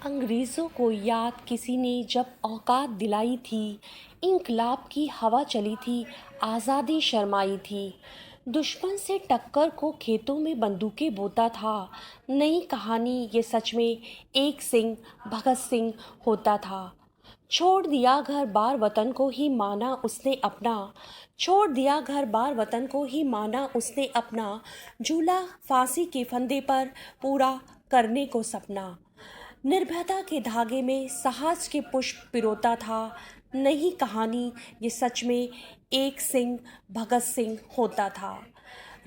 अंग्रेज़ों को याद किसी ने जब औकात दिलाई थी, इंकलाब की हवा चली थी, आज़ादी शर्माई थी। दुश्मन से टक्कर को खेतों में बंदूकें बोता था। नई कहानी ये सच में एक सिंह भगत सिंह होता था। छोड़ दिया घर बार वतन को ही माना उसने अपना। छोड़ दिया घर बार वतन को ही माना उसने अपना। झूला फांसी के फंदे पर पूरा करने को सपना। निर्भयता के धागे में साहस के पुष्प पिरोता था। नई कहानी ये सच में एक सिंह भगत सिंह होता था।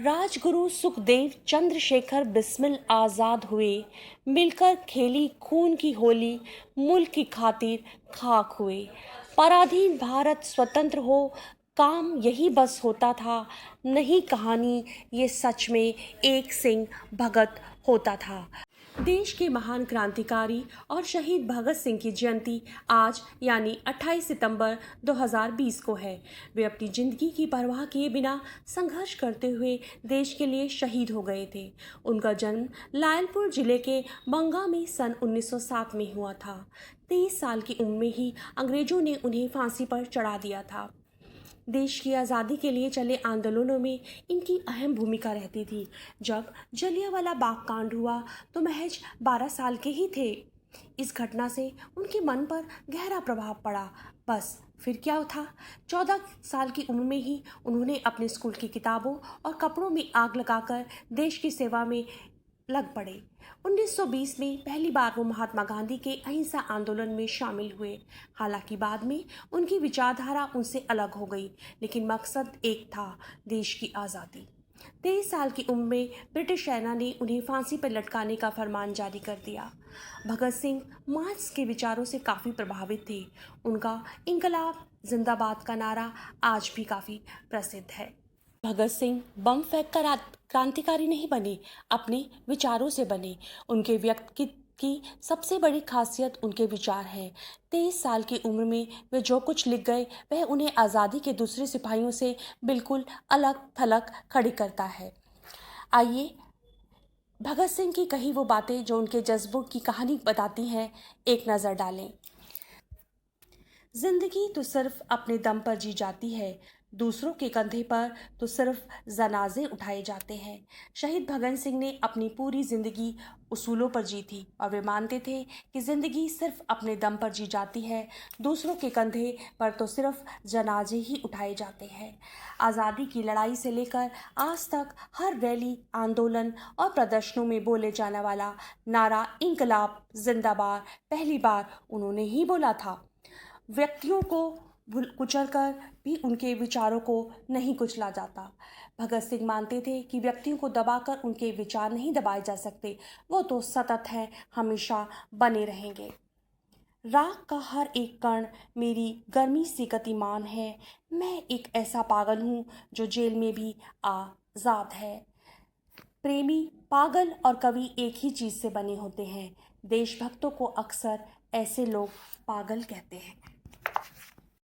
राजगुरु सुखदेव चंद्रशेखर बिस्मिल आज़ाद हुए। मिलकर खेली खून की होली, मुल्क की खातिर खाक हुए। पराधीन भारत स्वतंत्र हो, काम यही बस होता था। नई कहानी ये सच में एक सिंह भगत होता था। देश के महान क्रांतिकारी और शहीद भगत सिंह की जयंती आज यानी 28 सितंबर 2020 को है। वे अपनी जिंदगी की परवाह किए बिना संघर्ष करते हुए देश के लिए शहीद हो गए थे। उनका जन्म लायलपुर जिले के बंगा में सन 1907 में हुआ था। 23 साल की उम्र में ही अंग्रेजों ने उन्हें फांसी पर चढ़ा दिया था। देश की आज़ादी के लिए चले आंदोलनों में इनकी अहम भूमिका रहती थी। जब जलियांवाला बाग कांड हुआ तो महज 12 साल के ही थे। इस घटना से उनके मन पर गहरा प्रभाव पड़ा। बस फिर क्या था, 14 साल की उम्र में ही उन्होंने अपने स्कूल की किताबों और कपड़ों में आग लगाकर देश की सेवा में लग पड़े। 1920 में पहली बार वो महात्मा गांधी के अहिंसा आंदोलन में शामिल हुए। हालांकि बाद में उनकी विचारधारा उनसे अलग हो गई, लेकिन मकसद एक था, देश की आज़ादी। 23 साल की उम्र में ब्रिटिश सेना ने उन्हें फांसी पर लटकाने का फरमान जारी कर दिया। भगत सिंह मार्क्स के विचारों से काफ़ी प्रभावित थे। उनका इंकलाब जिंदाबाद का नारा आज भी काफ़ी प्रसिद्ध है। भगत सिंह बम फेंक कर क्रांतिकारी नहीं बने, अपने विचारों से बने। उनके व्यक्तित्व की सबसे बड़ी खासियत उनके विचार है। 23 साल की उम्र में वे जो कुछ लिख गए वह उन्हें आज़ादी के दूसरे सिपाहियों से बिल्कुल अलग थलग खड़ी करता है। आइए भगत सिंह की कही वो बातें जो उनके जज्बों की कहानी बताती हैं, एक नज़र डालें। जिंदगी तो सिर्फ अपने दम पर जी जाती है, दूसरों के कंधे पर तो सिर्फ जनाजे उठाए जाते हैं। शहीद भगत सिंह ने अपनी पूरी जिंदगी उसूलों पर जी थी और वे मानते थे कि जिंदगी सिर्फ अपने दम पर जी जाती है, दूसरों के कंधे पर तो सिर्फ जनाजे ही उठाए जाते हैं। आज़ादी की लड़ाई से लेकर आज तक हर रैली, आंदोलन और प्रदर्शनों में बोले जाने वाला नारा इंकलाब जिंदाबाद पहली बार उन्होंने ही बोला था। व्यक्तियों को कुचलकर भी उनके विचारों को नहीं कुचला जाता। भगत सिंह मानते थे कि व्यक्तियों को दबाकर उनके विचार नहीं दबाए जा सकते, वो तो सतत हैं, हमेशा बने रहेंगे। राख का हर एक कण मेरी गर्मी से गतिमान है, मैं एक ऐसा पागल हूँ जो जेल में भी आज़ाद है। प्रेमी, पागल और कवि एक ही चीज़ से बने होते हैं। देशभक्तों को अक्सर ऐसे लोग पागल कहते हैं।